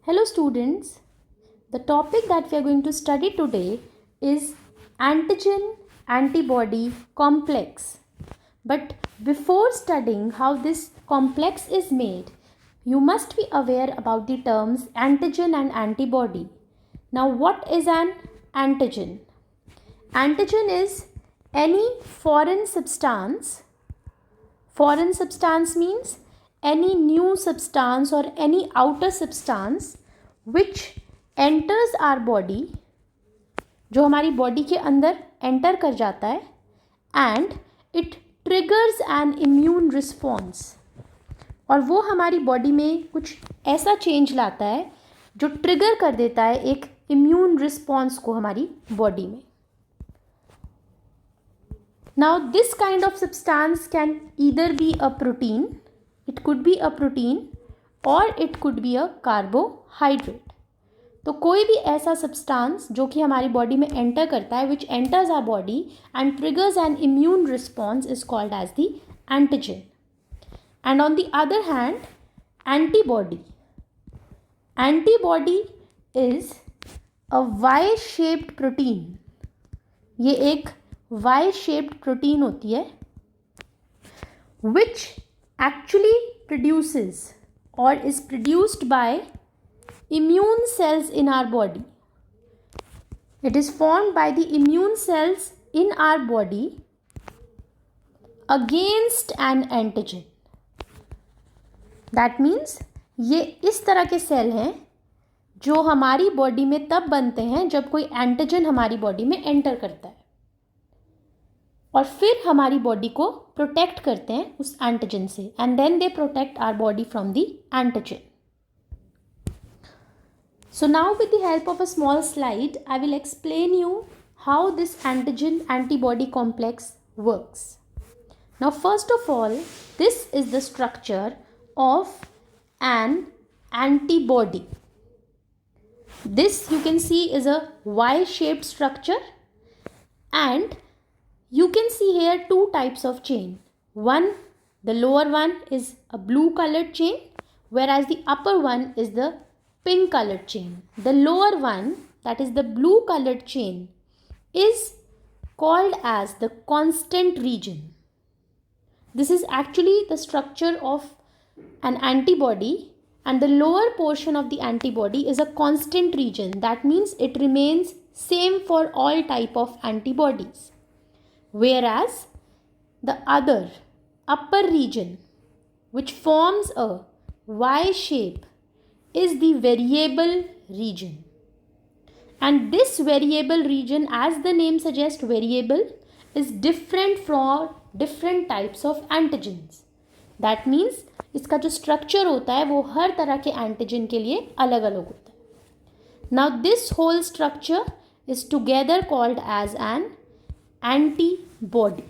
Hello students, the topic that we are going to study today is antigen antibody complex. But before studying how this complex is made, you must be aware about the terms antigen and antibody. Now what is an antigen? Antigen is any foreign substance. Foreign substance means any new substance or any outer substance which enters our body, जो हमारी body के अंदर enter कर जाता है and it triggers an immune response, और वो हमारी बॉडी में कुछ ऐसा चेंज लाता है जो ट्रिगर कर देता है एक इम्यून रिस्पॉन्स को हमारी बॉडी में. Now this kind of substance can either be a protein, it could be a protein or it could be a carbohydrate. तो कोई भी ऐसा substance जो कि हमारी बॉडी में एंटर करता है, which enters our body and triggers an immune response is called as the antigen. And on the other hand, antibody. Antibody is a Y-shaped protein. ये एक Y-shaped protein होती है which actually produces or is produced by immune cells in our body. It is formed by the immune cells in our body against an antigen. That means ये इस तरह के cell हैं जो हमारी बॉडी में तब बनते हैं जब कोई एंटीजन हमारी बॉडी में एंटर करता है और फिर हमारी बॉडी को प्रोटेक्ट करते हैं उस एंटीजन से, and then they protect our body from the antigen. So now with the help of a small slide, I will explain you how this antigen antibody complex works. Now first of all, this is the structure of an antibody. This you can see is a Y-shaped structure, and you can see here two types of chain. One, the lower one is a blue colored chain, whereas the upper one is the pink colored chain. The lower one, that is the blue colored chain, is called as the constant region. This is actually the structure of an antibody, and the lower portion of the antibody is a constant region. That means it remains same for all type of antibodies. Whereas the other upper region, which forms a Y shape, is the variable region. And this variable region, as the name suggests, variable, is different from different types of antigens. That means इसका जो structure होता है वो हर तरह के antigen के लिए अलग अलग होता है. Now this whole structure is together called as an antibody,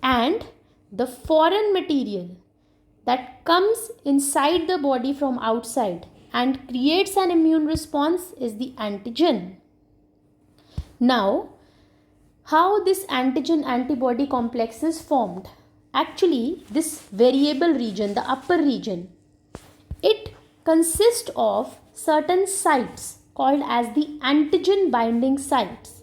and the foreign material that comes inside the body from outside and creates an immune response is the antigen. Now, how this antigen antibody complex is formed? Actually, this variable region, the upper region, it consists of certain sites called as the antigen binding sites.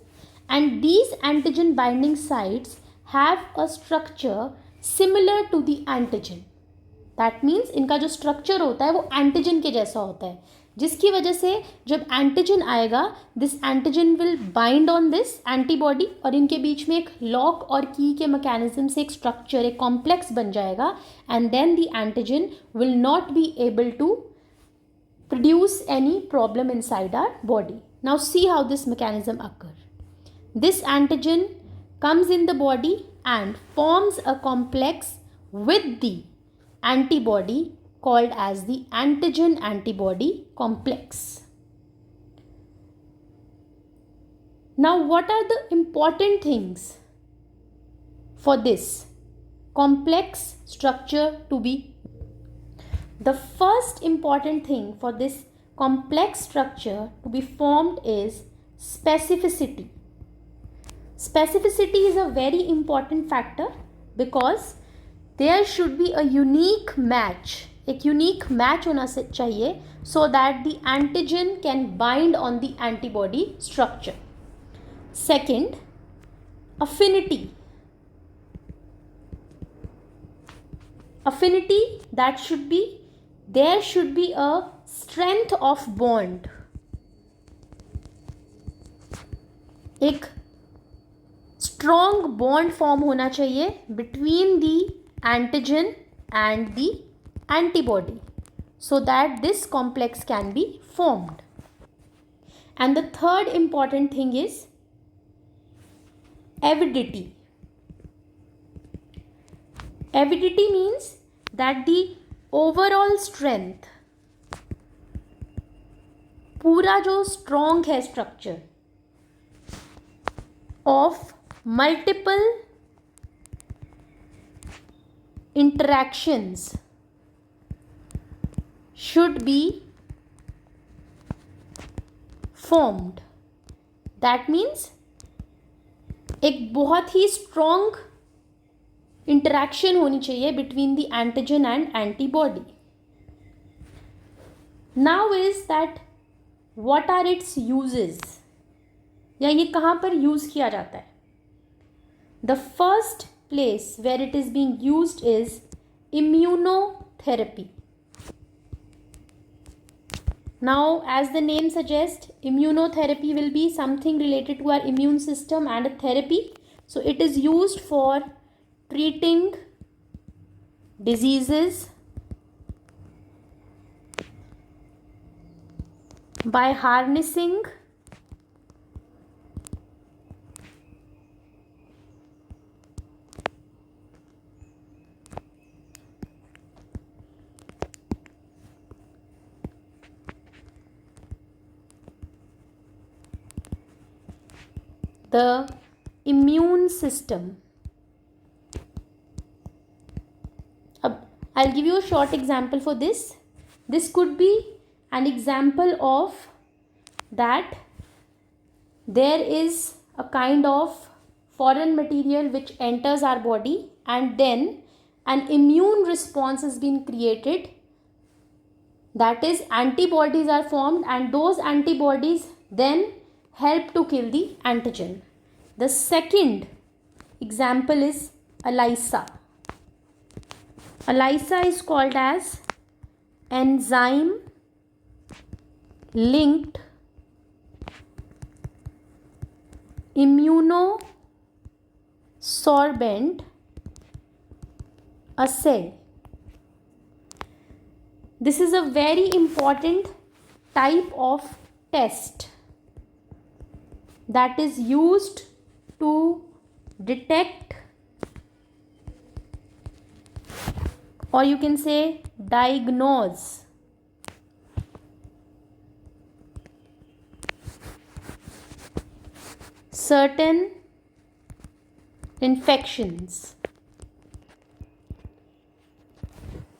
And these antigen binding sites have a structure similar to the antigen. That means इनका जो structure होता है वो antigen के जैसा होता है, जिसकी वजह से जब एंटीजन आएगा, this antigen will bind on this antibody, और इनके बीच में एक लॉक और की के मैकेनिज्म से एक स्ट्रक्चर, एक कॉम्प्लेक्स बन जाएगा, and then the antigen will not be able to produce any problem inside our body. Now see how this mechanism occurs. This antigen comes in the body and forms a complex with the antibody called as the antigen antibody complex. Now what are the important things for this complex structure to be? The first important thing for this complex structure to be formed is specificity. Specificity is a very important factor because there should be a unique match एक unique match होना चाहिए so that the antigen can bind on the antibody structure. Second, affinity. Affinity, that should be, there should be a strength of bond. एक strong bond form होना चाहिए between the antigen and the antibody so that this complex can be formed. And the third important thing is avidity. Avidity means that the overall strength, पूरा जो strong है structure of multiple interactions should be formed. That means एक बहुत ही strong interaction होनी चाहिए between the antigen and antibody. Now is that what are its uses, या ये कहाँ पर यूज़ किया जाता है. The first place where it is being used is immunotherapy. Now, as the name suggests, immunotherapy will be something related to our immune system and a therapy. So, it is used for treating diseases by harnessing the immune system. I'll give you a short example for this. This could be an example of that there is a kind of foreign material which enters our body and then an immune response has been created, that is antibodies are formed and those antibodies then help to kill the antigen. The second example is ELISA. ELISA is called as enzyme linked immunosorbent assay. This is a very important type of test that is used to detect, or you can say diagnose, certain infections.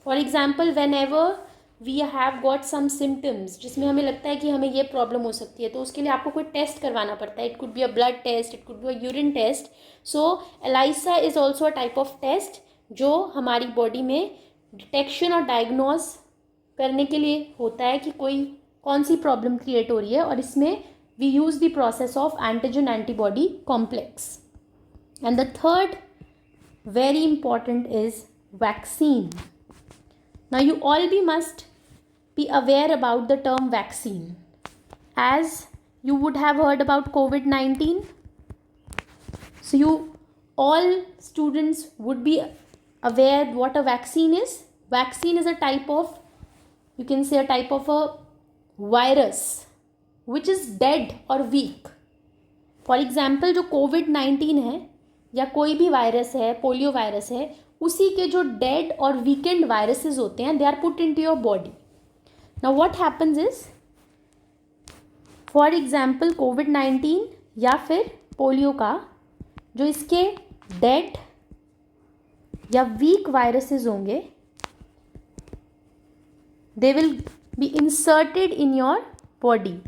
For example, whenever we have got some symptoms जिसमें हमें लगता है कि हमें ये problem हो सकती है, तो उसके लिए आपको कोई टेस्ट करवाना पड़ता है. It could be a blood test, it could be a urine test. So ELISA is also a type of test जो हमारी बॉडी में डिटेक्शन और डायग्नोज करने के लिए होता है कि कोई कौन सी प्रॉब्लम क्रिएट हो रही है, और इसमें we use the process of antigen antibody complex. And the third very important is vaccine. Now you all must be aware about the term vaccine, as you would have heard about COVID-19. So you all students would be aware what a vaccine is. Vaccine is a type of, you can say a type of a virus which is dead or weak. For example, जो COVID-19 है या कोई भी virus है, polio virus है, उसी के जो डेड और वीकेंड वायरसेस होते हैं, they are put into your body. Now what happens is, for example कोविड-19 या फिर पोलियो का जो इसके डेड या वीक वायरसेस होंगे, they will be inserted in your body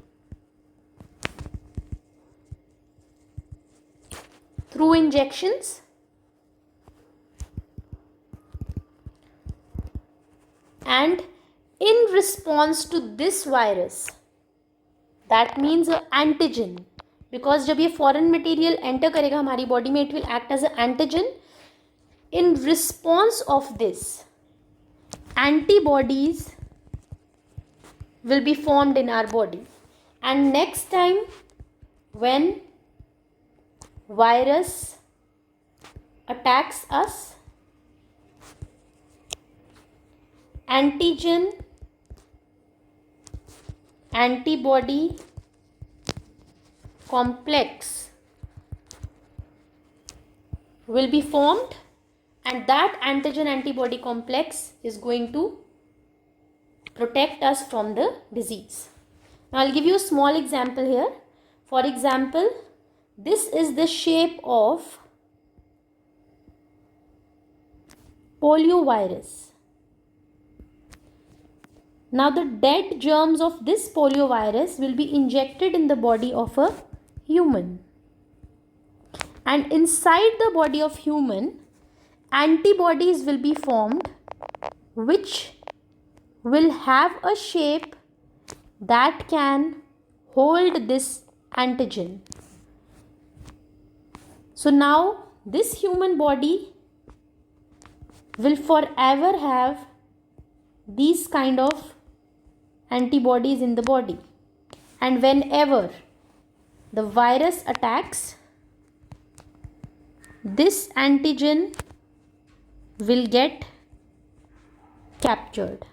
through injections, and in response to this virus, that means antigen, because जब ये foreign material enter करेगा हमारी body में, it will act as an antigen. In response of this, antibodies will be formed in our body, and next time when virus attacks us, antigen antibody complex will be formed, and that antigen antibody complex is going to protect us from the disease. Now I'll give you a small example here. For example, this is the shape of poliovirus. Now the dead germs of this poliovirus will be injected in the body of a human, and inside the body of human, antibodies will be formed which will have a shape that can hold this antigen. So now this human body will forever have these kind of antibodies in the body, and whenever the virus attacks, this antigen will get captured.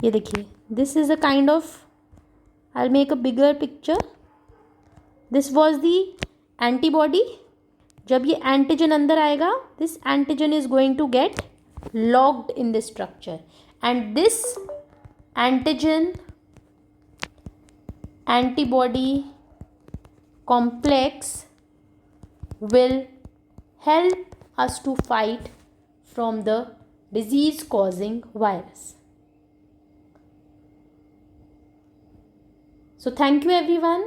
ये देखिए, this is a kind of, I'll make a bigger picture. This was the antibody. जब ये antigen अंदर आएगा, this antigen is going to get locked in this structure, and this antigen antibody complex will help us to fight from the disease causing virus. So thank you everyone.